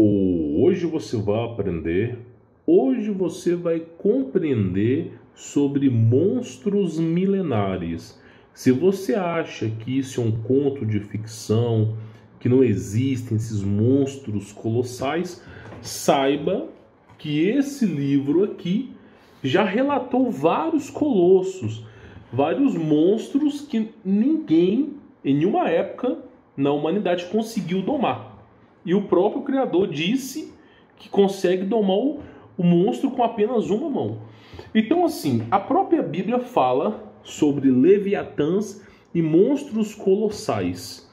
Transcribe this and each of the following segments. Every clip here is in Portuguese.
Hoje você vai aprender, hoje você vai compreender sobre monstros milenares. Se você acha que isso é um conto de ficção, que não existem esses monstros colossais, saiba que esse livro aqui já relatou vários colossos, vários monstros que ninguém, em nenhuma época na humanidade, conseguiu domar. E o próprio criador disse que consegue domar o monstro com apenas uma mão. Então, assim, a própria Bíblia fala sobre leviatãs e monstros colossais.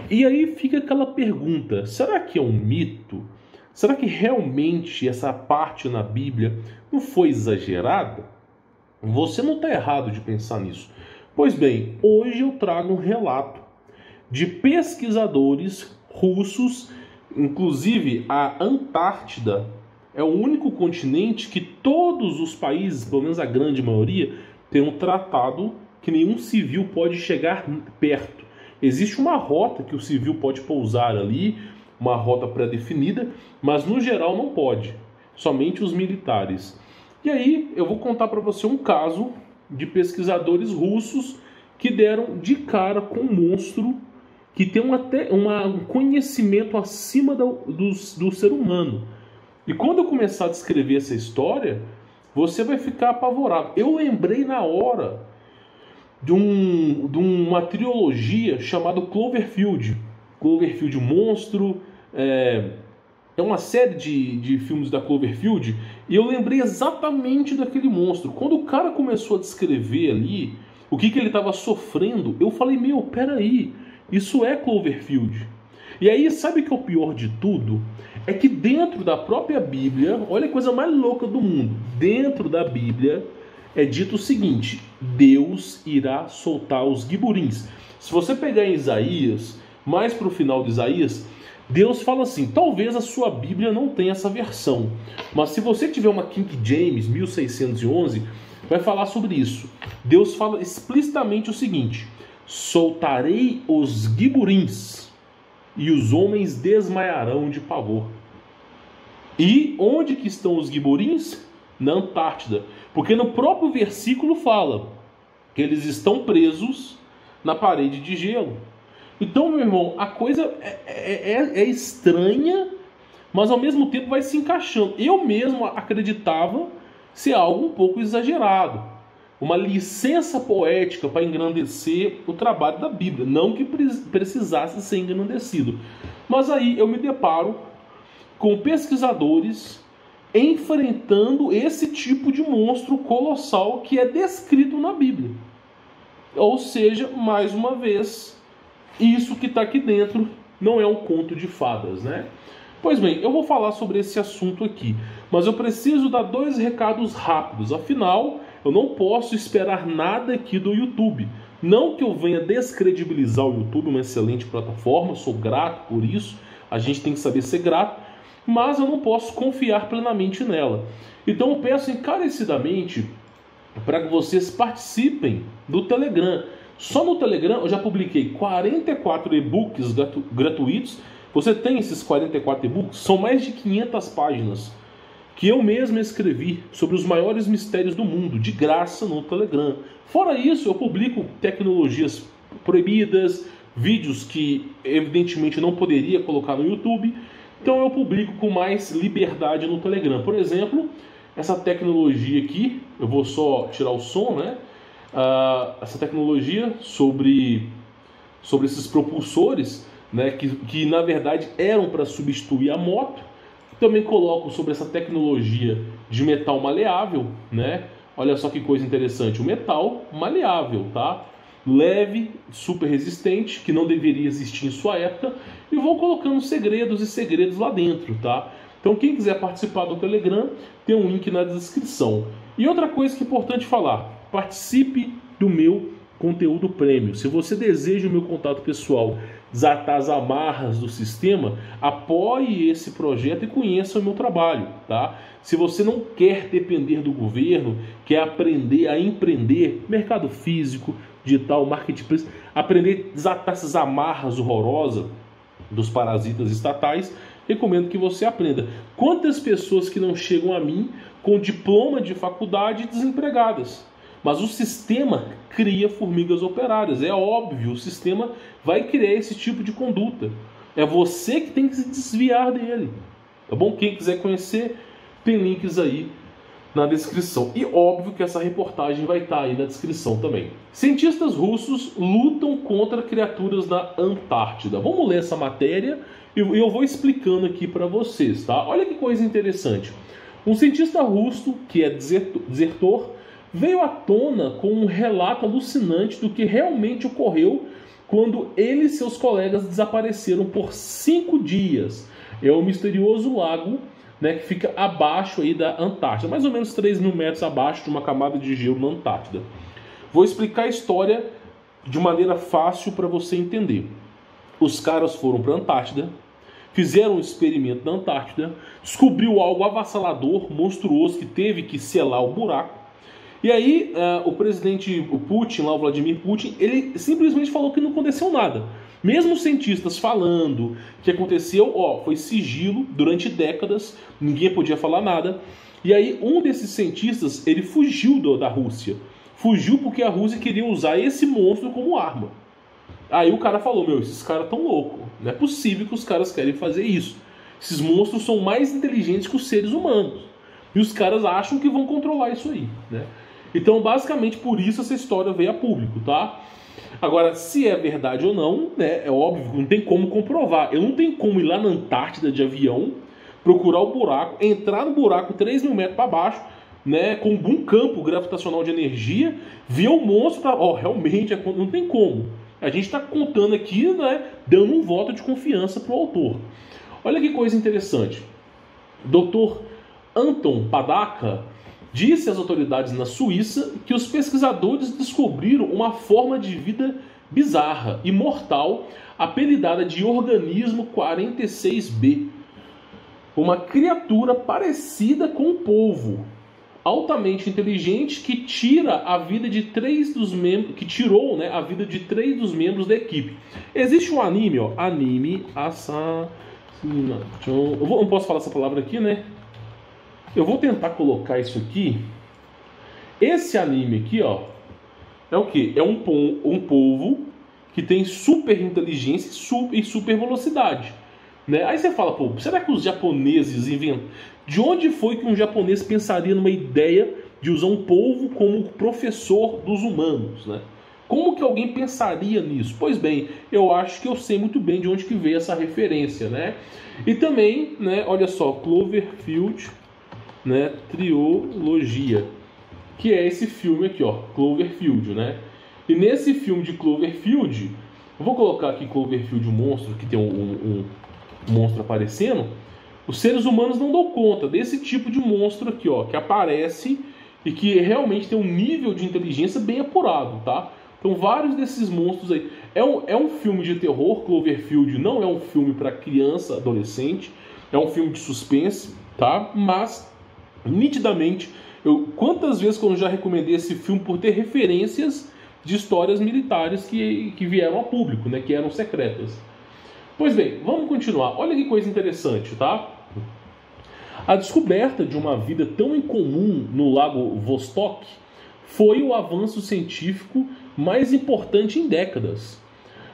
E aí fica aquela pergunta: será que é um mito? Será que realmente essa parte na Bíblia não foi exagerada? Você não está errado de pensar nisso. Pois bem, hoje eu trago um relato de pesquisadores russos. Inclusive, a Antártida é o único continente que todos os países, pelo menos a grande maioria, tem um tratado que nenhum civil pode chegar perto. Existe uma rota que o civil pode pousar ali, uma rota pré-definida, mas no geral não pode, somente os militares. E aí eu vou contar para você um caso de pesquisadores russos que deram de cara com um monstro que tem um conhecimento acima do ser humano. E quando eu começar a descrever essa história, você vai ficar apavorado. Eu lembrei na hora de uma trilogia chamada Cloverfield. Cloverfield Monstro, é uma série de filmes da Cloverfield, e eu lembrei exatamente daquele monstro. Quando o cara começou a descrever ali o que ele estava sofrendo, eu falei, peraí, isso é Cloverfield. E aí, sabe o que é o pior de tudo? É que dentro da própria Bíblia, olha a coisa mais louca do mundo, dentro da Bíblia é dito o seguinte: Deus irá soltar os guiburins. Se você pegar em Isaías, mais para o final de Isaías, Deus fala assim: talvez a sua Bíblia não tenha essa versão, mas se você tiver uma King James 1611, vai falar sobre isso. Deus fala explicitamente o seguinte: soltarei os guiburins e os homens desmaiarão de pavor. E onde que estão os guiburins? Na Antártida. Porque no próprio versículo fala que eles estão presos na parede de gelo. Então, meu irmão, a coisa é estranha, mas ao mesmo tempo vai se encaixando. Eu mesmo acreditava ser algo um pouco exagerado, uma licença poética para engrandecer o trabalho da Bíblia, não que precisasse ser engrandecido. Mas aí eu me deparo com pesquisadores enfrentando esse tipo de monstro colossal que é descrito na Bíblia. Ou seja, mais uma vez, isso que está aqui dentro não é um conto de fadas, né? Pois bem, eu vou falar sobre esse assunto aqui, mas eu preciso dar 2 recados rápidos. Afinal, eu não posso esperar nada aqui do YouTube. Não que eu venha descredibilizar o YouTube, uma excelente plataforma, sou grato por isso, a gente tem que saber ser grato, mas eu não posso confiar plenamente nela. Então eu peço encarecidamente para que vocês participem do Telegram. Só no Telegram eu já publiquei 44 e-books gratuitos. Você tem esses 44 e-books? São mais de 500 páginas que eu mesmo escrevi sobre os maiores mistérios do mundo, de graça no Telegram. Fora isso, eu publico tecnologias proibidas, vídeos que evidentemente não poderia colocar no YouTube. Então eu publico com mais liberdade no Telegram. Por exemplo, essa tecnologia aqui, eu vou só tirar o som, né? Essa tecnologia sobre esses propulsores, né? Que na verdade eram para substituir a moto. Também coloco sobre essa tecnologia de metal maleável, né? Olha só que coisa interessante, o metal maleável, tá? Leve, super resistente, que não deveria existir em sua época, e vou colocando segredos e segredos lá dentro, tá? Então quem quiser participar do Telegram, tem um link na descrição. E outra coisa que é importante falar, participe do meu conteúdo premium. Se você deseja o meu contato pessoal, desatar as amarras do sistema, apoie esse projeto e conheça o meu trabalho, tá? Se você não quer depender do governo, quer aprender a empreender, mercado físico, digital, marketplace, aprender a desatar essas amarras horrorosas dos parasitas estatais, recomendo que você aprenda. Quantas pessoas que não chegam a mim com diploma de faculdade desempregadas? Mas o sistema cria formigas operárias. É óbvio, o sistema vai criar esse tipo de conduta. É você que tem que se desviar dele. Tá bom? Quem quiser conhecer, tem links aí na descrição. E óbvio que essa reportagem vai estar aí na descrição também. Cientistas russos lutam contra criaturas na Antártida. Vamos ler essa matéria e eu vou explicando aqui para vocês, tá? Olha que coisa interessante. Um cientista russo, que é desertor, veio à tona com um relato alucinante do que realmente ocorreu quando ele e seus colegas desapareceram por 5 dias. É o misterioso lago, né, que fica abaixo aí da Antártida, mais ou menos 3.000 metros abaixo de uma camada de gelo na Antártida. Vou explicar a história de maneira fácil para você entender. Os caras foram para a Antártida, fizeram um experimento na Antártida, descobriu algo avassalador, monstruoso, que teve que selar o buraco. E aí o presidente Putin, lá, o Vladimir Putin, ele simplesmente falou que não aconteceu nada. Mesmo os cientistas falando que aconteceu, foi sigilo durante décadas, ninguém podia falar nada. E aí um desses cientistas, ele fugiu da Rússia. Fugiu porque a Rússia queria usar esse monstro como arma. Aí o cara falou, esses caras tão loucos. Não é possível que os caras querem fazer isso. Esses monstros são mais inteligentes que os seres humanos. E os caras acham que vão controlar isso aí, né? Então, basicamente, por isso essa história veio a público, tá? Agora, se é verdade ou não, né, é óbvio, não tem como comprovar. Eu não tenho como ir lá na Antártida de avião, procurar o buraco, entrar no buraco 3.000 metros para baixo, né, com um campo gravitacional de energia, ver o monstro para... realmente, não tem como. A gente está contando aqui, né, dando um voto de confiança para o autor. Olha que coisa interessante. Dr. Anton Padaka disse às autoridades na Suíça que os pesquisadores descobriram uma forma de vida bizarra e mortal, apelidada de organismo 46B. Uma criatura parecida com um polvo, altamente inteligente, que tira a vida de 3 dos membros, que tirou, né, a vida de 3 dos membros da equipe. Existe um anime, anime Assassina. Eu não posso falar essa palavra aqui, né? Eu vou tentar colocar isso aqui. Esse anime aqui, é o quê? É um polvo que tem super inteligência e super velocidade, né? Aí você fala, será que os japoneses inventam? De onde foi que um japonês pensaria numa ideia de usar um polvo como professor dos humanos, né? Como que alguém pensaria nisso? Pois bem, eu acho que eu sei muito bem de onde que veio essa referência, né? E também, né, olha só, Cloverfield, né, trilogia, que é esse filme aqui, Cloverfield, né? E nesse filme de Cloverfield, eu vou colocar aqui Cloverfield, o monstro, que tem um monstro aparecendo. Os seres humanos não dão conta desse tipo de monstro aqui, que aparece e que realmente tem um nível de inteligência bem apurado, tá? Então vários desses monstros aí. É um filme de terror. Cloverfield não é um filme para criança, adolescente. É um filme de suspense, tá? Mas nitidamente, quantas vezes que eu já recomendei esse filme por ter referências de histórias militares que vieram a público, né, que eram secretas. Pois bem, vamos continuar. Olha que coisa interessante, tá? A descoberta de uma vida tão incomum no lago Vostok foi o avanço científico mais importante em décadas.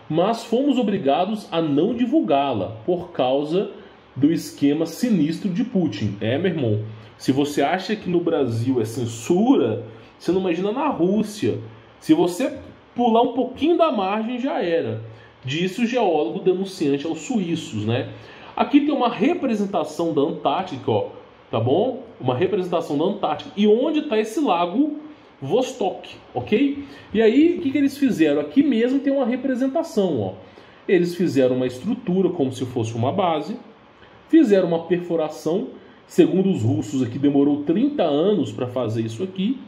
Mas fomos obrigados a não divulgá-la por causa do esquema sinistro de Putin. Meu irmão, se você acha que no Brasil é censura, você não imagina na Rússia. Se você pular um pouquinho da margem, já era. Disse o geólogo denunciante aos suíços, né? Aqui tem uma representação da Antártica, tá bom? Uma representação da Antártica. E onde está esse lago Vostok, ok? E aí, o que eles fizeram? Aqui mesmo tem uma representação, Eles fizeram uma estrutura como se fosse uma base, fizeram uma perfuração. Segundo os russos aqui, demorou 30 anos para fazer isso aqui.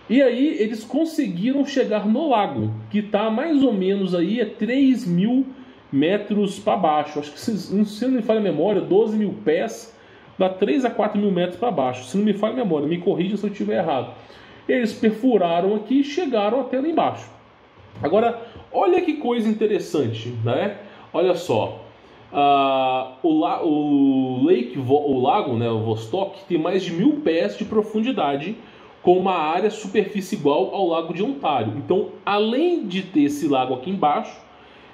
E aí eles conseguiram chegar no lago, que está mais ou menos aí a 3.000 metros para baixo. Acho que, se não me falha a memória, 12.000 pés, dá 3 a 4.000 metros para baixo. Se não me falha a memória, me corrija se eu estiver errado. Eles perfuraram aqui e chegaram até lá embaixo. Agora, olha que coisa interessante, né? Olha só. o lago, né, o Vostok, tem mais de 1.000 pés de profundidade, com uma área superfície igual ao lago de Ontário. Então, além de ter esse lago aqui embaixo,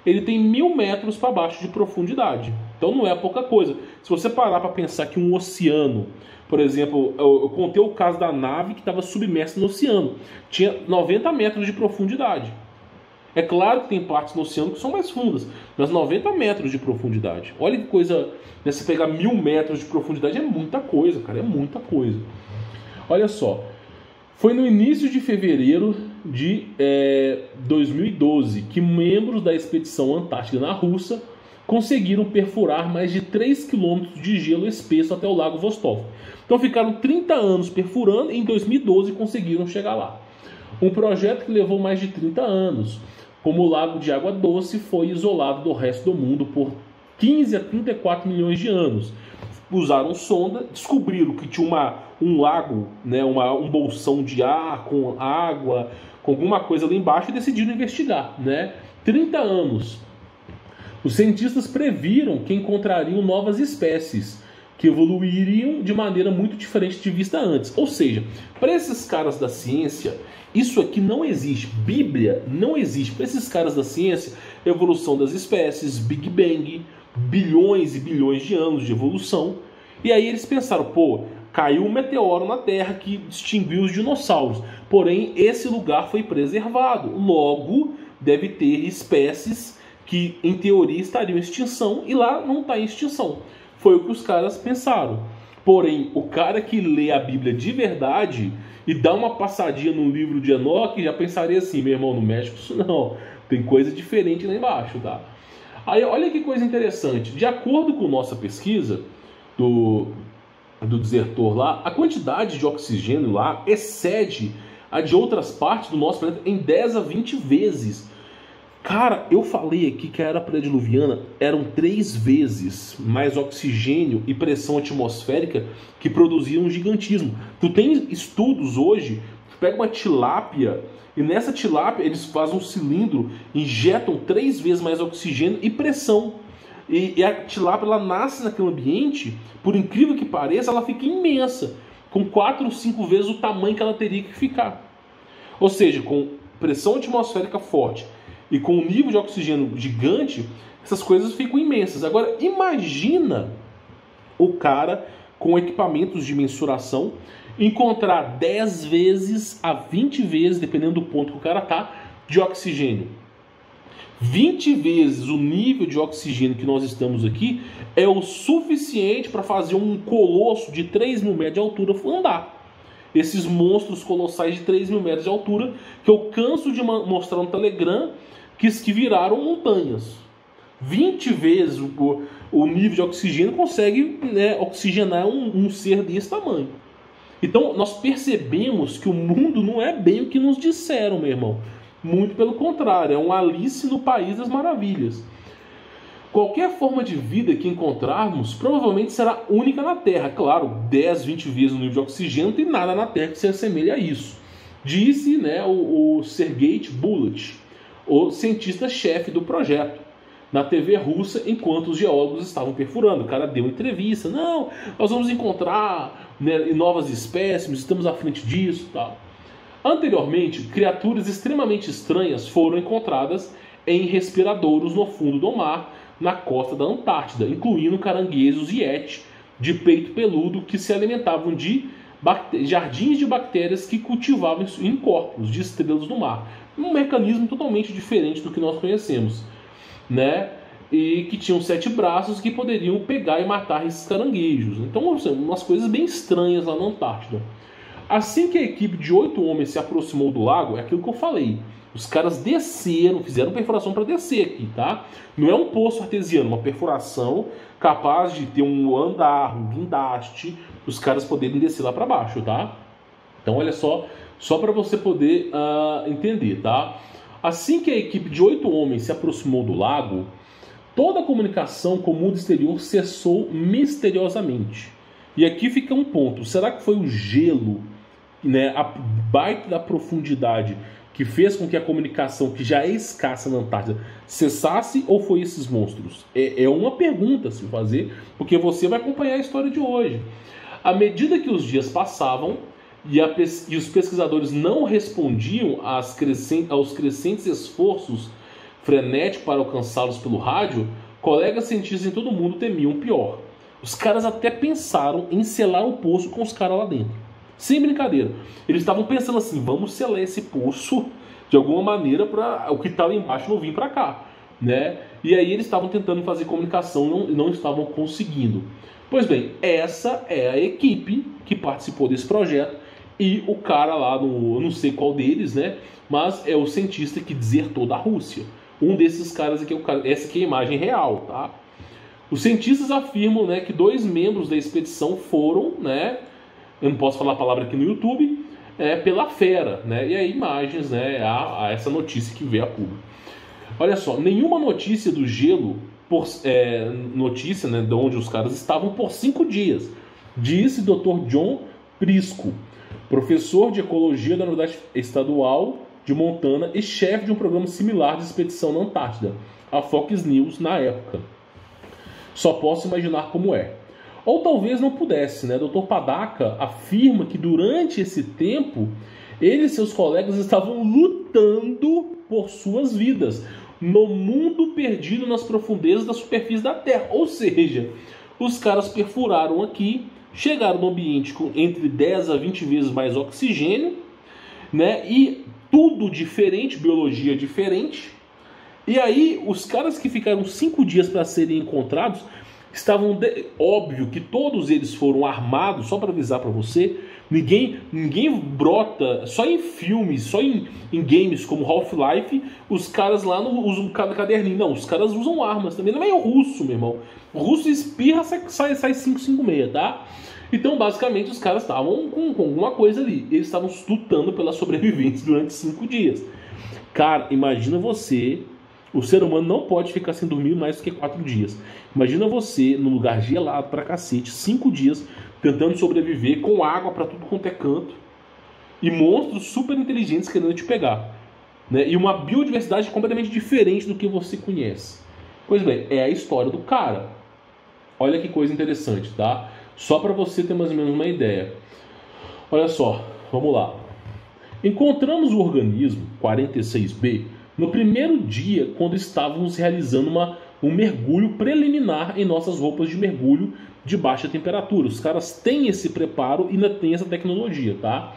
ele tem 1.000 metros para baixo de profundidade. Então não é pouca coisa. Se você parar para pensar que um oceano, por exemplo, eu contei o caso da nave que estava submersa no oceano, tinha 90 metros de profundidade. É claro que tem partes no oceano que são mais fundas, mas 90 metros de profundidade. Olha que coisa, né? Você pegar 1.000 metros de profundidade é muita coisa, cara, é muita coisa. Olha só, foi no início de fevereiro de 2012 que membros da expedição Antártica na Rússia conseguiram perfurar mais de 3 quilômetros de gelo espesso até o Lago Vostok. Então ficaram 30 anos perfurando e em 2012 conseguiram chegar lá. Um projeto que levou mais de 30 anos. Como o lago de água doce foi isolado do resto do mundo por 15 a 34 milhões de anos. Usaram sonda, descobriram que tinha um lago, né, um bolsão de ar com água, com alguma coisa lá embaixo e decidiram investigar, né? 30 anos. Os cientistas previram que encontrariam novas espécies que evoluiriam de maneira muito diferente de vista antes. Ou seja, para esses caras da ciência, isso aqui não existe. Bíblia não existe. Para esses caras da ciência, evolução das espécies, Big Bang, bilhões e bilhões de anos de evolução. E aí eles pensaram, pô, caiu um meteoro na Terra que extinguiu os dinossauros. Porém, esse lugar foi preservado. Logo, deve ter espécies que, em teoria, estariam em extinção e lá não está em extinção. Foi o que os caras pensaram. Porém, o cara que lê a Bíblia de verdade e dá uma passadinha no livro de Enoque já pensaria assim, meu irmão, no México isso não, tem coisa diferente lá embaixo, tá? Aí, olha que coisa interessante. De acordo com nossa pesquisa do desertor lá, a quantidade de oxigênio lá excede a de outras partes do nosso planeta em 10 a 20 vezes. Cara, eu falei aqui que a era pré-diluviana eram 3 vezes mais oxigênio e pressão atmosférica que produziam um gigantismo. Tu tem estudos hoje, tu pega uma tilápia e nessa tilápia eles fazem um cilindro, injetam 3 vezes mais oxigênio e pressão. E a tilápia, ela nasce naquele ambiente, por incrível que pareça, ela fica imensa, com 4 ou 5 vezes o tamanho que ela teria que ficar. Ou seja, com pressão atmosférica forte e com um nível de oxigênio gigante, essas coisas ficam imensas. Agora, imagina o cara com equipamentos de mensuração encontrar 10 vezes a 20 vezes, dependendo do ponto que o cara tá, de oxigênio. 20 vezes o nível de oxigênio que nós estamos aqui é o suficiente para fazer um colosso de 3.000 metros de altura andar. Esses monstros colossais de 3.000 metros de altura que eu canso de mostrar no Telegram, que viraram montanhas. 20 vezes o nível de oxigênio consegue, né, oxigenar um ser desse tamanho. Então nós percebemos que o mundo não é bem o que nos disseram, meu irmão. Muito pelo contrário, é um Alice no País das Maravilhas. Qualquer forma de vida que encontrarmos provavelmente será única na Terra. Claro, 10, 20 vezes o nível de oxigênio, não tem nada na Terra que se assemelhe a isso. Disse, né, o Sergei Bulat, o cientista-chefe do projeto, na TV russa, enquanto os geólogos estavam perfurando. O cara deu uma entrevista. Não, nós vamos encontrar, né, novas espécimes, estamos à frente disso e tal. Anteriormente, criaturas extremamente estranhas foram encontradas em respiradouros no fundo do mar, na costa da Antártida, incluindo caranguejos yeti de peito peludo que se alimentavam de jardins de bactérias que cultivavam em corpos de estrelas do mar. Um mecanismo totalmente diferente do que nós conhecemos, né? E que tinham 7 braços que poderiam pegar e matar esses caranguejos. Então, umas coisas bem estranhas lá na Antártida. Assim que a equipe de 8 homens se aproximou do lago, é aquilo que eu falei. Os caras desceram, fizeram perfuração para descer aqui, tá? Não é um poço artesiano, uma perfuração capaz de ter um andar, um guindaste, os caras poderem descer lá para baixo, tá? Então, olha só para você poder entender, tá? Assim que a equipe de 8 homens se aproximou do lago, toda a comunicação com o mundo exterior cessou misteriosamente. E aqui fica um ponto: será que foi o gelo, né, a baita da profundidade, que fez com que a comunicação, que já é escassa na Antártida, cessasse, ou foi esses monstros? É uma pergunta a se fazer, porque você vai acompanhar a história de hoje. À medida que os dias passavam e os pesquisadores não respondiam aos crescentes esforços frenéticos para alcançá-los pelo rádio, colegas cientistas em todo o mundo temiam o pior. Os caras até pensaram em selar o poço com os caras lá dentro. Sem brincadeira. Eles estavam pensando assim, vamos selar esse poço de alguma maneira para o que está lá embaixo não vir para cá, né? E aí eles estavam tentando fazer comunicação e não estavam conseguindo. Pois bem, essa é a equipe que participou desse projeto e o cara lá, eu não sei qual deles, né? Mas é o cientista que desertou da Rússia. Um desses caras aqui, essa aqui é a imagem real, tá? Os cientistas afirmam, né, que 2 membros da expedição foram, né? Eu não posso falar a palavra aqui no YouTube, pela fera, né? E aí imagens, né? A essa notícia que veio a público. Olha só, nenhuma notícia do gelo, notícia, né, de onde os caras estavam por 5 dias, disse Dr. John Prisco, professor de ecologia da Universidade Estadual de Montana e chefe de um programa similar de expedição na Antártida, a Fox News na época. Só posso imaginar como é. Ou talvez não pudesse, né? Dr. Padaca afirma que durante esse tempo ele e seus colegas estavam lutando por suas vidas no mundo perdido nas profundezas da superfície da Terra. Ou seja, os caras perfuraram aqui, chegaram no ambiente com entre 10 a 20 vezes mais oxigênio, né? E tudo diferente, biologia diferente. E aí os caras que ficaram 5 dias para serem encontrados estavam óbvio que todos eles foram armados, só para avisar para você. Ninguém brota, só em filmes, só em games como Half-Life, os caras lá não usam caderninho. Não, os caras usam armas também. Não é o russo, meu irmão. O russo espirra, sai 556, tá? Então, basicamente, os caras estavam com alguma coisa ali. Eles estavam lutando pela sobrevivência durante 5 dias. Cara, imagina você... O ser humano não pode ficar sem dormir mais do que 4 dias. Imagina você num lugar gelado pra cacete, 5 dias, tentando sobreviver com água pra tudo quanto é canto. E monstros super inteligentes querendo te pegar. Né? E uma biodiversidade completamente diferente do que você conhece. Pois bem, é a história do cara. Olha que coisa interessante, tá? Só pra você ter mais ou menos uma ideia. Olha só, vamos lá. Encontramos o organismo 46B no primeiro dia, quando estávamos realizando um mergulho preliminar em nossas roupas de mergulho de baixa temperatura. Os caras têm esse preparo e ainda têm essa tecnologia, tá?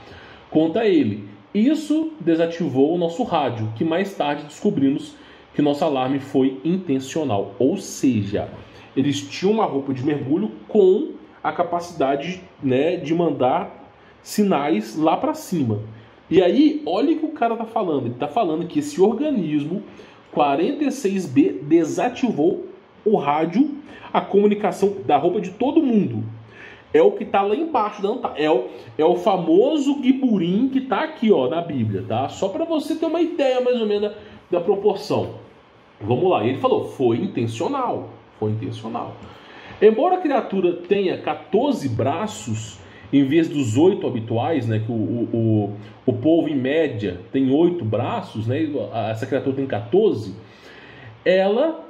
Conta ele. Isso desativou o nosso rádio, que mais tarde descobrimos que nosso alarme foi intencional. Ou seja, eles tinham uma roupa de mergulho com a capacidade, né, de mandar sinais lá para cima. E aí, olha o que o cara tá falando. Ele tá falando que esse organismo 46B desativou o rádio, a comunicação da roupa de todo mundo. É o que tá lá embaixo da Antártida. É o famoso Giburim que tá aqui, ó, na Bíblia, tá? Só para você ter uma ideia mais ou menos da proporção. Vamos lá. Ele falou, foi intencional. Foi intencional. Embora a criatura tenha 14 braços, em vez dos 8 habituais, né, que o polvo em média tem 8 braços, né, essa criatura tem 14, ela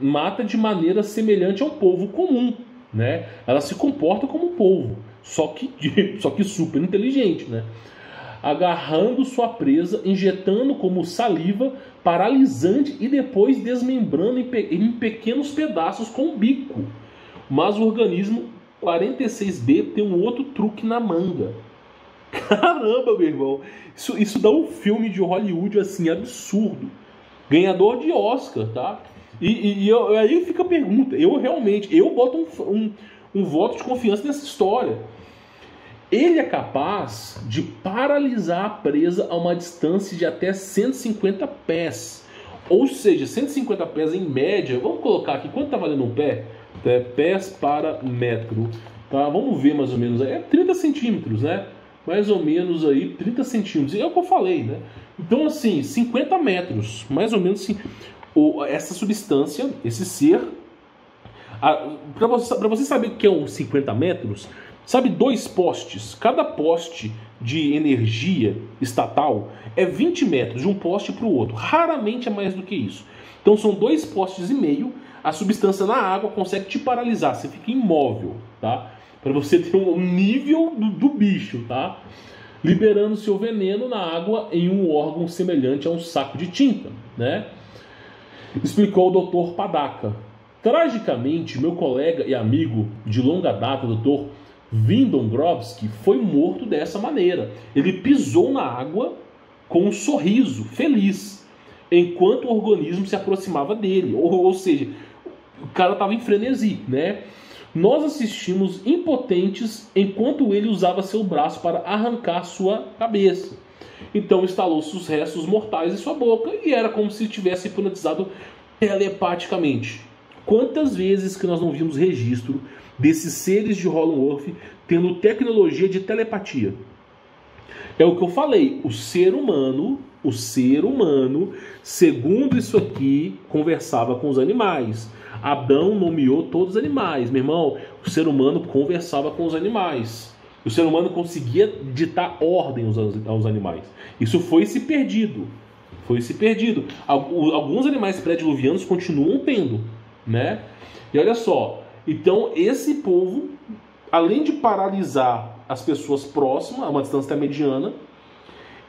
mata de maneira semelhante ao polvo comum, né? Ela se comporta como um polvo, só que super inteligente, né? Agarrando sua presa, injetando como saliva paralisante e depois desmembrando em pequenos pedaços com o bico. Mas o organismo 46B tem um outro truque na manga. Caramba, meu irmão. Isso dá um filme de Hollywood assim, absurdo. Ganhador de Oscar, tá? E aí fica a pergunta. Eu boto um voto de confiança nessa história. Ele é capaz de paralisar a presa a uma distância de até 150 pés. Ou seja, 150 pés em média. Vamos colocar aqui, quanto está valendo um pé? Pés para metro, tá? Vamos ver mais ou menos, é 30 centímetros, né? Mais ou menos aí, 30 centímetros, é o que eu falei, né? Então assim, 50 metros, mais ou menos assim, essa substância, esse ser, para você saber o que é uns 50 metros, sabe 2 postes, cada poste de energia estatal é 20 metros de um poste para o outro. Raramente é mais do que isso. Então são 2,5 postes, a substância na água consegue te paralisar, você fica imóvel, tá? Para você ter um nível do bicho, tá? Liberando seu veneno na água em um órgão semelhante a um saco de tinta, né? Explicou o Dr. Padaca. Tragicamente, meu colega e amigo de longa data, o Dr. Vindongrovski, foi morto dessa maneira. Ele pisou na água com um sorriso, feliz, enquanto o organismo se aproximava dele. Ou seja, o cara estava em frenesi, né? Nós assistimos impotentes enquanto ele usava seu braço para arrancar sua cabeça. Então instalou-se os restos mortais em sua boca e era como se tivesse hipnotizado telepaticamente. Quantas vezes que nós não vimos registro desses seres de Hollow Earth tendo tecnologia de telepatia? É o que eu falei, o ser humano, segundo isso aqui, conversava com os animais. Adão nomeou todos os animais, meu irmão. O ser humano conversava com os animais. O ser humano conseguia ditar ordem aos animais. Isso foi se perdido. Alguns animais pré-diluvianos continuam tendo, né? E olha só, então esse povo, além de paralisar as pessoas próximas, a uma distância mediana,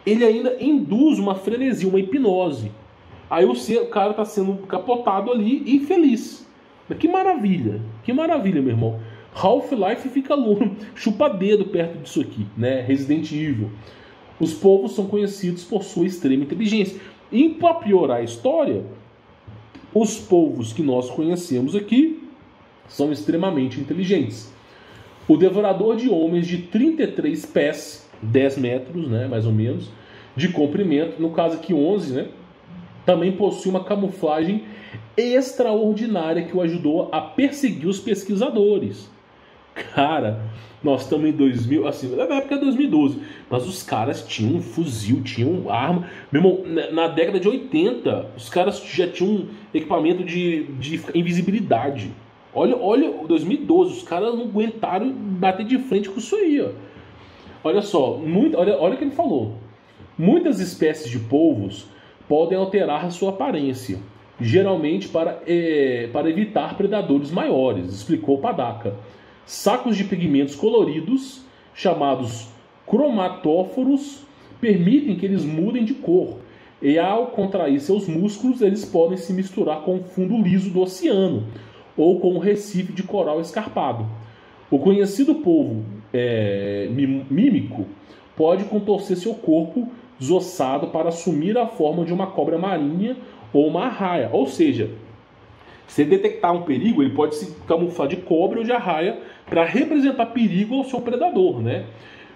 ele ainda induz uma frenesia, uma hipnose. Aí o cara está sendo capotado ali e feliz. Que maravilha, meu irmão. Half-Life fica louco, chupa dedo perto disso aqui, né? Resident Evil. Os povos são conhecidos por sua extrema inteligência. E para piorar a história, os povos que nós conhecemos aqui são extremamente inteligentes. O devorador de homens de 33 pés, 10 metros, né, mais ou menos, de comprimento, no caso aqui 11, né, também possui uma camuflagem extraordinária que o ajudou a perseguir os pesquisadores. Cara, nós estamos em 2000, assim, na época de 2012, mas os caras tinham um fuzil, tinham arma. Meu irmão, na década de 80, os caras já tinham um equipamento de invisibilidade. Olha, 2012, os caras não aguentaram bater de frente com isso aí, ó. Olha só, olha o que ele falou. Muitas espécies de polvos podem alterar sua aparência, geralmente para evitar predadores maiores, explicou Padaca. Sacos de pigmentos coloridos, chamados cromatóforos, permitem que eles mudem de cor, e ao contrair seus músculos, eles podem se misturar com o fundo liso do oceano, ou com um recife de coral escarpado. O conhecido polvo mímico pode contorcer seu corpo desossado para assumir a forma de uma cobra marinha ou uma arraia. Ou seja, se ele detectar um perigo, ele pode se camuflar de cobra ou de arraia para representar perigo ao seu predador, né?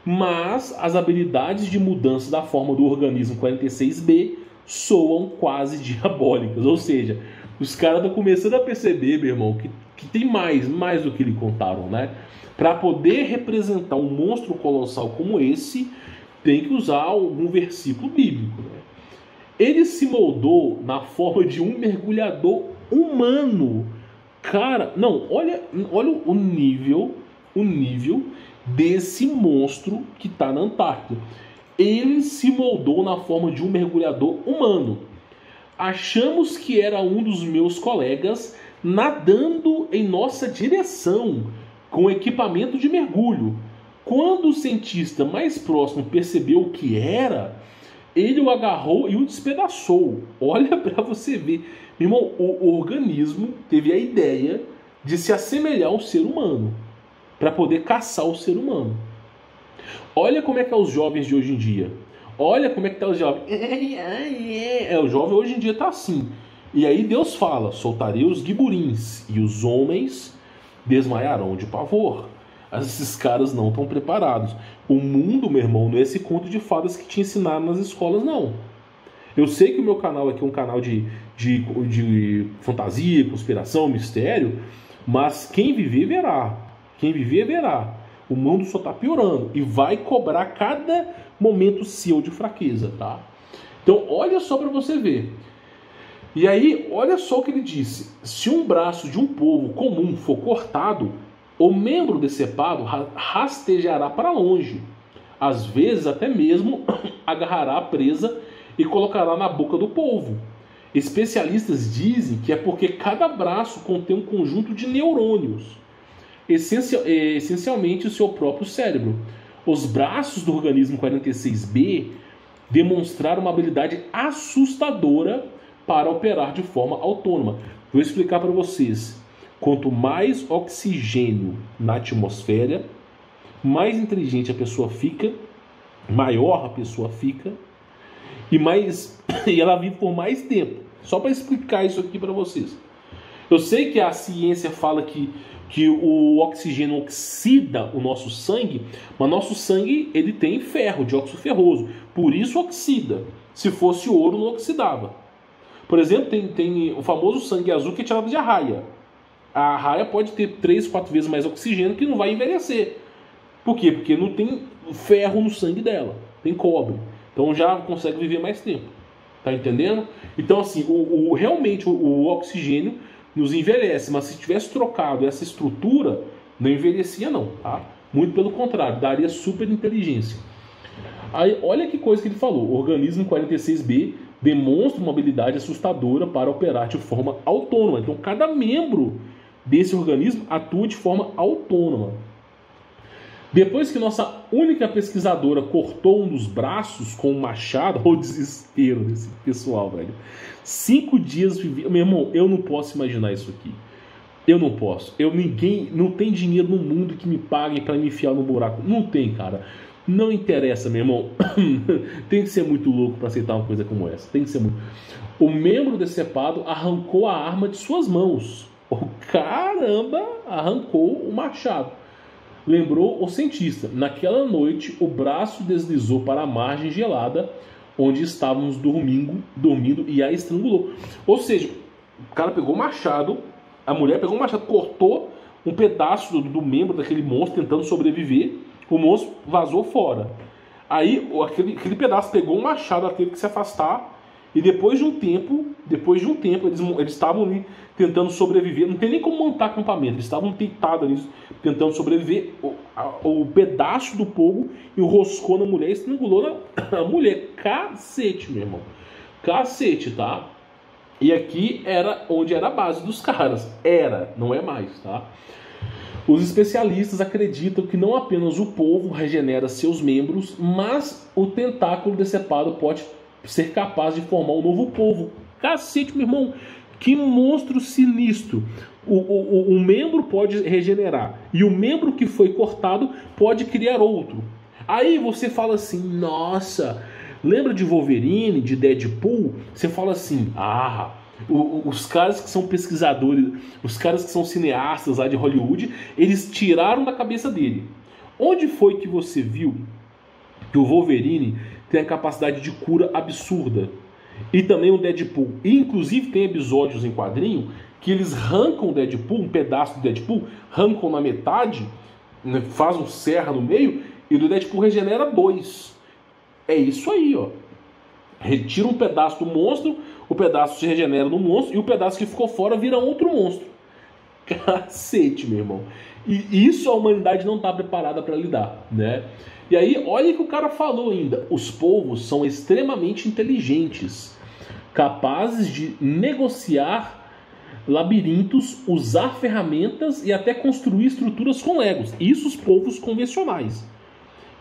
Mas as habilidades de mudança da forma do organismo 46B soam quase diabólicas. Ou seja, os caras estão começando a perceber, meu irmão, que tem mais do que lhe contaram, né? Para poder representar um monstro colossal como esse, tem que usar algum versículo bíblico, né? Ele se moldou na forma de um mergulhador humano. Cara, não, olha o nível desse monstro que está na Antártida. Ele se moldou na forma de um mergulhador humano. Achamos que era um dos meus colegas nadando em nossa direção com equipamento de mergulho. Quando o cientista mais próximo percebeu o que era, ele o agarrou e o despedaçou. Olha para você ver. Meu irmão, o organismo teve a ideia de se assemelhar ao ser humano para poder caçar o ser humano. Olha como é que é os jovens de hoje em dia. Olha como é que tá os jovens. O jovem hoje em dia tá assim. E aí Deus fala: soltarei os guiburins e os homens desmaiarão de pavor. Esses caras não estão preparados. O mundo, meu irmão, não é esse conto de fadas que te ensinaram nas escolas, não. Eu sei que o meu canal aqui é um canal de fantasia, conspiração, mistério, mas quem viver verá. Quem viver verá. O mundo só está piorando e vai cobrar cada momento seu de fraqueza, tá? Então, olha só para você ver. E aí, olha só o que ele disse. Se um braço de um povo comum for cortado, o membro decepado rastejará para longe. às vezes até mesmo agarrará a presa e colocará na boca do polvo. Especialistas dizem que é porque cada braço contém um conjunto de neurônios, essencialmente o seu próprio cérebro. Os braços do organismo 46B demonstraram uma habilidade assustadora para operar de forma autônoma. Vou explicar para vocês. Quanto mais oxigênio na atmosfera, mais inteligente a pessoa fica, maior a pessoa fica, e ela vive por mais tempo. Só para explicar isso aqui para vocês. Eu sei que a ciência fala que o oxigênio oxida o nosso sangue, mas nosso sangue ele tem ferro, dióxido ferroso, por isso oxida. Se fosse ouro, não oxidava. Por exemplo, tem o famoso sangue azul que é tirado de arraia. A arraia pode ter 3, 4 vezes mais oxigênio que não vai envelhecer. Por quê? Porque não tem ferro no sangue dela, tem cobre. Então já consegue viver mais tempo. Tá entendendo? Então assim, realmente o oxigênio nos envelhece, mas se tivesse trocado essa estrutura, não envelhecia não, tá? Muito pelo contrário, daria super inteligência. Aí, olha que coisa que ele falou. O organismo 46B demonstra uma habilidade assustadora para operar de forma autônoma. Então, cada membro desse organismo atua de forma autônoma. Depois que nossa única pesquisadora cortou um dos braços com um machado, olha o desespero desse pessoal, velho. 5 dias vivia. Meu irmão, eu não posso imaginar isso aqui. Eu não posso. Não tem dinheiro no mundo que me pague para me enfiar no buraco. Não tem, cara. Não interessa, meu irmão. Tem que ser muito louco para aceitar uma coisa como essa. Tem que ser muito. O membro decepado arrancou a arma de suas mãos. Oh, caramba! Arrancou o machado. Lembrou o cientista. Naquela noite, o braço deslizou para a margem gelada onde estávamos dormindo e a estrangulou. Ou seja, o cara pegou o machado, a mulher pegou o machado, cortou um pedaço do membro daquele monstro tentando sobreviver, o monstro vazou fora. Aí aquele pedaço pegou o machado, ela teve que se afastar, e depois de um tempo eles estavam ali tentando sobreviver. Não tem nem como montar acampamento, eles estavam deitados ali tentando sobreviver. O pedaço do polvo enroscou na mulher e estrangulou a mulher. Cacete, meu irmão. Cacete, tá? E aqui era onde era a base dos caras. Era, não é mais, tá? Os especialistas acreditam que não apenas o polvo regenera seus membros, mas o tentáculo decepado pode ser capaz de formar um novo polvo. Cacete, meu irmão. Que monstro sinistro. O membro pode regenerar e o membro que foi cortado pode criar outro. Aí você fala assim, nossa, lembra de Wolverine, de Deadpool? Você fala assim, os caras que são pesquisadores, os caras que são cineastas lá de Hollywood, eles tiraram da cabeça dele. Onde foi que você viu que o Wolverine tem a capacidade de cura absurda? E também o Deadpool. E inclusive tem episódios em quadrinho que eles arrancam o Deadpool, um pedaço do Deadpool, arrancam na metade, né, faz um serra no meio, e do Deadpool regenera 2. É isso aí, ó. Retira um pedaço do monstro, o pedaço se regenera no monstro, e o pedaço que ficou fora vira outro monstro. Cacete, meu irmão. E isso a humanidade não está preparada para lidar, né? E aí, olha o que o cara falou ainda. Os povos são extremamente inteligentes, capazes de negociar labirintos, usar ferramentas e até construir estruturas com legos. Isso os povos convencionais.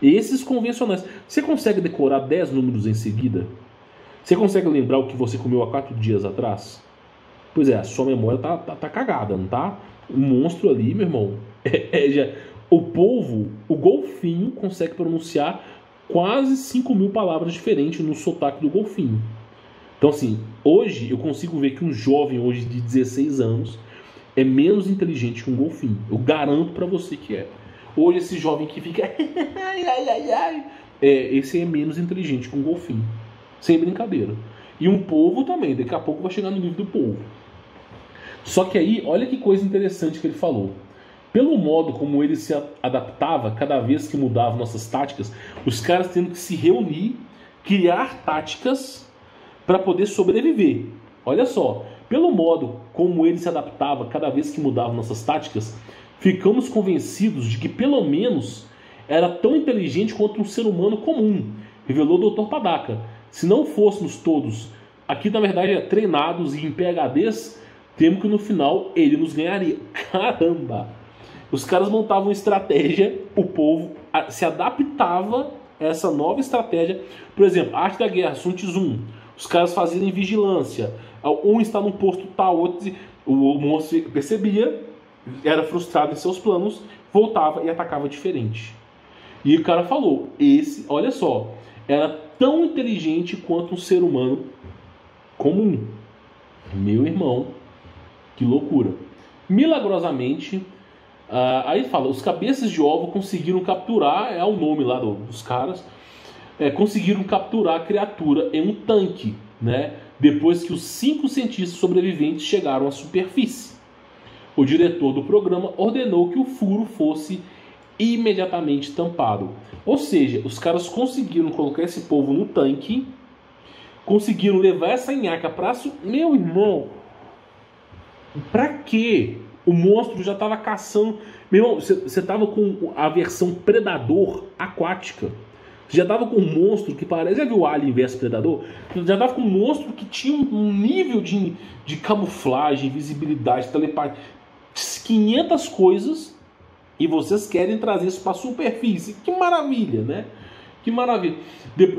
Esses convencionais. Você consegue decorar 10 números em seguida? Você consegue lembrar o que você comeu há 4 dias atrás? Pois é, a sua memória tá cagada, não tá? O monstro ali, meu irmão, o polvo, o golfinho consegue pronunciar quase 5.000 palavras diferentes no sotaque do golfinho. Então assim, hoje eu consigo ver que um jovem hoje de 16 anos é menos inteligente que um golfinho. Eu garanto pra você que é. Hoje esse jovem que fica esse é menos inteligente que um golfinho. Sem brincadeira. E um polvo também, daqui a pouco vai chegar no nível do polvo. Só que aí, olha que coisa interessante que ele falou. Pelo modo como ele se adaptava cada vez que mudava nossas táticas, os caras tendo que se reunir, criar táticas para poder sobreviver. Olha só, pelo modo como ele se adaptava cada vez que mudava nossas táticas, ficamos convencidos de que pelo menos era tão inteligente quanto um ser humano comum, revelou o Dr. Padaka. Se não fôssemos todos, aqui na verdade treinados e em PhDs, temo que no final ele nos ganharia. Caramba! Os caras montavam estratégia, o povo se adaptava a essa nova estratégia. Por exemplo, Arte da Guerra, Sun Tzu. Os caras faziam vigilância. Um está num posto tal, outro... O monstro percebia, era frustrado em seus planos, voltava e atacava diferente. E o cara falou, olha só, era tão inteligente quanto um ser humano comum. Meu irmão, que loucura. Milagrosamente, aí fala, os cabeças de ovo conseguiram capturar, é o nome lá dos caras, conseguiram capturar a criatura em um tanque, né? Depois que os 5 cientistas sobreviventes chegaram à superfície. O diretor do programa ordenou que o furo fosse imediatamente tampado. Ou seja, os caras conseguiram colocar esse povo no tanque, conseguiram levar essa nhaca pra... Meu irmão, pra quê? O monstro já estava caçando... Meu irmão, você tava com a versão predador aquática. Você já tava com um monstro que parece... Já viu o Alien vs Predador? Já tava com um monstro que tinha um nível de camuflagem, visibilidade, telepatia, 500 coisas, e vocês querem trazer isso para a superfície. Que maravilha, né? Que maravilha.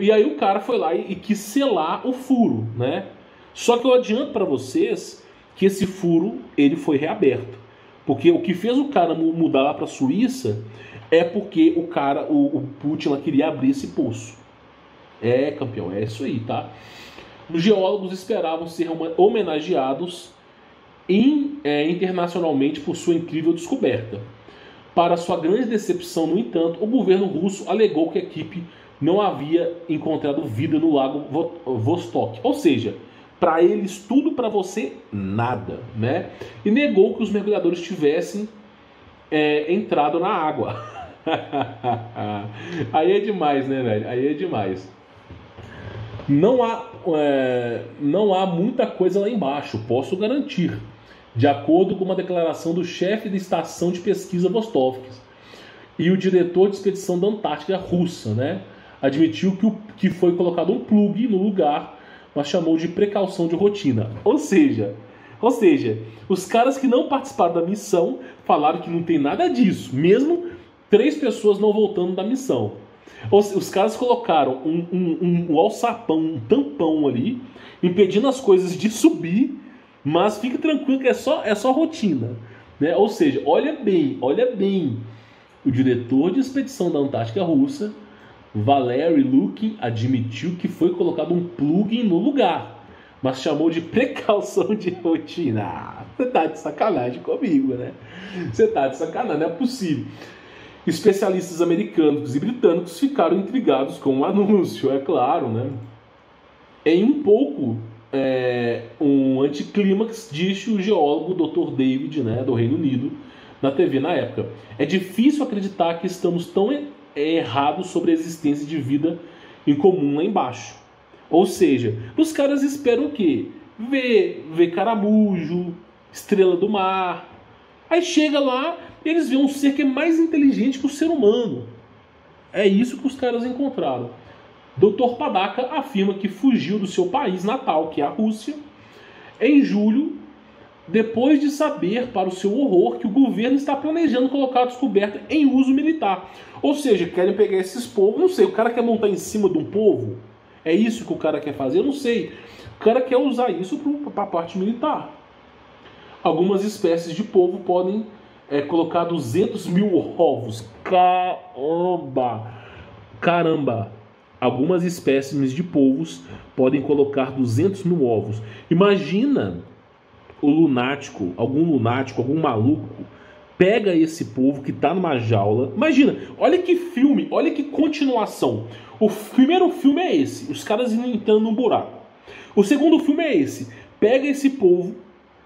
E aí o cara foi lá e quis selar o furo, né? Só que eu adianto para vocês que esse furo ele foi reaberto. Porque o que fez o cara mudar lá para a Suíça é porque o Putin lá queria abrir esse poço. Campeão, é isso aí, tá? Os geólogos esperavam ser homenageados internacionalmente por sua incrível descoberta. Para sua grande decepção, no entanto, o governo russo alegou que a equipe não havia encontrado vida no lago Vostok. Ou seja, para eles tudo, para você nada, né? E negou que os mergulhadores tivessem entrado na água. Aí é demais, né, velho? Aí é demais. Não há muita coisa lá embaixo, posso garantir. De acordo com uma declaração do chefe da estação de pesquisa Vostok e o diretor de expedição da Antártica russa, né, admitiu que foi colocado um plug no lugar, mas chamou de precaução de rotina. Ou seja, os caras que não participaram da missão falaram que não tem nada disso, mesmo 3 pessoas não voltando da missão. Os caras colocaram um alçapão, um tampão ali, impedindo as coisas de subir, mas fique tranquilo que é só rotina, né? Ou seja, olha bem, o diretor de expedição da Antártica Russa, Valery Lukin, admitiu que foi colocado um plugin no lugar, mas chamou de precaução de rotina. Você tá de sacanagem comigo, né? Você tá de sacanagem, não é possível. Especialistas americanos e britânicos ficaram intrigados com o anúncio, é claro, né? Em um pouco... um anticlímax, disse o geólogo Dr. David, né, do Reino Unido, na TV na época. É difícil acreditar que estamos tão errados sobre a existência de vida em comum lá embaixo. Ou seja, os caras esperam o quê? Ver caramujo, estrela do mar. Aí chega lá, eles veem um ser que é mais inteligente que o ser humano. É isso que os caras encontraram. Dr. Padaka afirma que fugiu do seu país natal, que é a Rússia, em julho, depois de saber, para o seu horror, que o governo está planejando colocar a descoberta em uso militar. Ou seja, querem pegar esses povos, não sei, o cara quer montar em cima de um povo? É isso que o cara quer fazer? Eu não sei. O cara quer usar isso para a parte militar. Algumas espécies de povo podem colocar 200 mil ovos. Caramba! Algumas espécimes de polvos podem colocar 200 mil ovos. Imagina algum lunático, algum maluco, pega esse polvo que está numa jaula. Imagina, olha que filme, olha que continuação. O primeiro filme é esse, os caras entrando num buraco. O segundo filme é esse, pega esse polvo,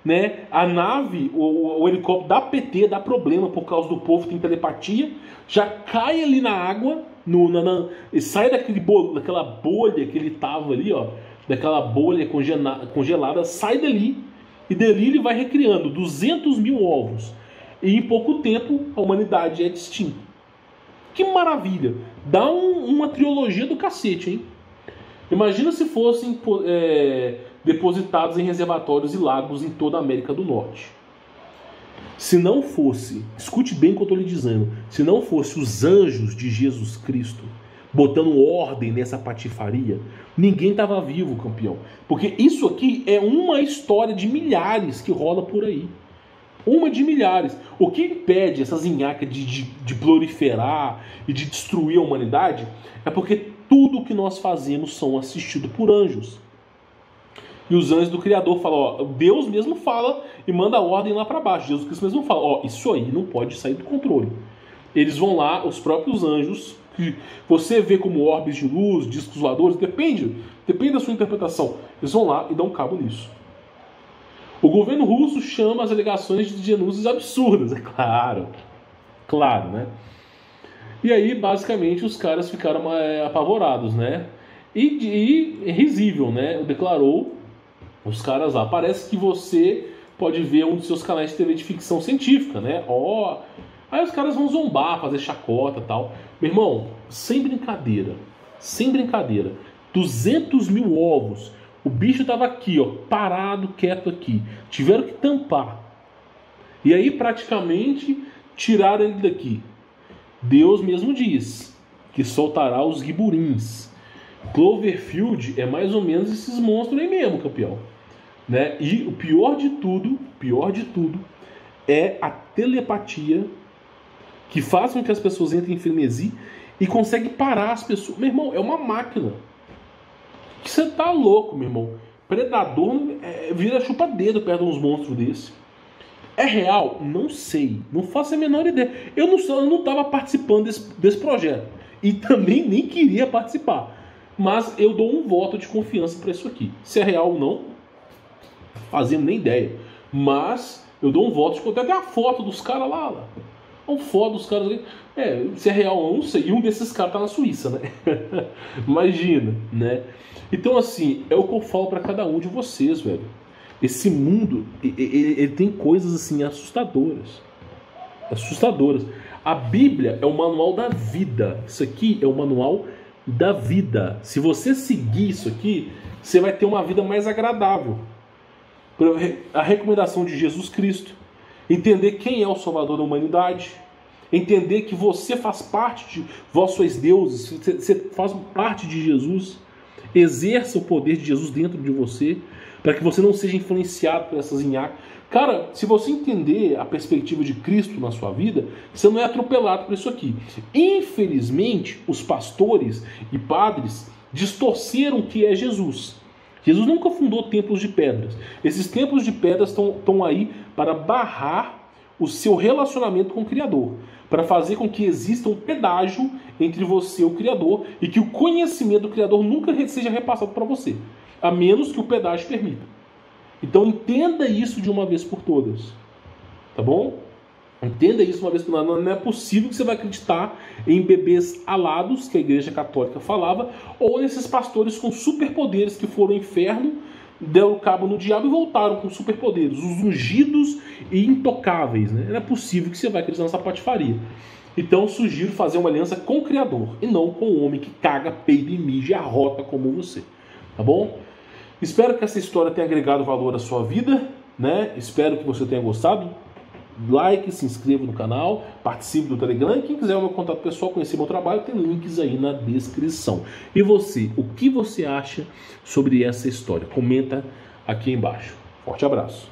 né? A nave, o helicóptero dá PT, dá problema por causa do polvo, tem telepatia, já cai ali na água, e sai daquela bolha que ele tava ali, ó, daquela bolha congelada, sai dali, e dali ele vai recriando 200 mil ovos. E em pouco tempo a humanidade é extinta. Que maravilha! Dá uma trilogia do cacete, hein? Imagina se fossem depositados em reservatórios e lagos em toda a América do Norte. Se não fosse, escute bem o que eu estou lhe dizendo, se não fosse os anjos de Jesus Cristo botando ordem nessa patifaria, ninguém estava vivo, campeão. Porque isso aqui é uma história de milhares que rola por aí. Uma de milhares. O que impede essas nhacas de proliferar e de destruir a humanidade é porque tudo que nós fazemos são assistidos por anjos. E os anjos do Criador falam, ó, Deus mesmo fala e manda a ordem lá para baixo. Jesus Cristo mesmo fala, ó, isso aí não pode sair do controle. Eles vão lá, os próprios anjos, que você vê como orbes de luz, discos voadores, depende da sua interpretação. Eles vão lá e dão cabo nisso. O governo russo chama as alegações de denúncias absurdas, é claro, né? E aí, basicamente, os caras ficaram apavorados, né? E risível, né? Declarou os caras lá. Parece que você pode ver um dos seus canais de TV de ficção científica, né? Ó, aí os caras vão zombar, fazer chacota e tal. Meu irmão, sem brincadeira, 200 mil ovos. O bicho tava aqui, ó, parado, quieto aqui. Tiveram que tampar. E aí, praticamente, tiraram ele daqui. Deus mesmo diz que soltará os guiburins. Cloverfield é mais ou menos esses monstros aí mesmo, campeão. Né? E o pior de tudo é a telepatia que faz com que as pessoas entrem em frenesi e consegue parar as pessoas. Meu irmão, é uma máquina. Você tá louco, meu irmão. Predador vira chupa-dedo perto de uns monstros desse. É real? Não sei. Não faço a menor ideia. Eu não estava participando desse projeto. E também nem queria participar. Mas eu dou um voto de confiança para isso aqui. Se é real ou não, fazendo nem ideia. Mas eu dou um voto de confiança. Até a foto dos caras lá. Uma foto dos caras ali. Se é real ou não sei. E um desses caras tá na Suíça, né? Imagina, né? Então, assim, é o que eu falo para cada um de vocês, velho. Esse mundo, ele tem coisas, assim, assustadoras. Assustadoras. A Bíblia é o manual da vida. Isso aqui é o manual da vida. Se você seguir isso aqui, você vai ter uma vida mais agradável. A recomendação de Jesus Cristo. Entender quem é o Salvador da humanidade. Entender que você faz parte de... Vós sois deuses. Você faz parte de Jesus. Exerça o poder de Jesus dentro de você, para que você não seja influenciado por essas nhaques. Cara, se você entender a perspectiva de Cristo na sua vida, você não é atropelado por isso aqui. Infelizmente, os pastores e padres distorceram o que é Jesus. Jesus nunca fundou templos de pedras. Esses templos de pedras estão aí para barrar o seu relacionamento com o Criador, para fazer com que exista um pedágio entre você e o Criador e que o conhecimento do Criador nunca seja repassado para você, a menos que o pedágio permita. Então entenda isso de uma vez por todas, tá bom? Entenda isso uma vez por todas. Não é possível que você vai acreditar em bebês alados, que a Igreja Católica falava, ou nesses pastores com superpoderes que foram ao inferno, deram cabo no diabo e voltaram com superpoderes, os ungidos e intocáveis, né? Não é possível que você vai acreditar nessa patifaria. Então eu sugiro fazer uma aliança com o Criador e não com o homem que caga, peida e mija e arrota como você, tá bom? Espero que essa história tenha agregado valor à sua vida, né? Espero que você tenha gostado. Like, se inscreva no canal, participe do Telegram. E quem quiser o meu contato pessoal, conhecer meu trabalho, tem links aí na descrição. E você, o que você acha sobre essa história? Comenta aqui embaixo. Forte abraço.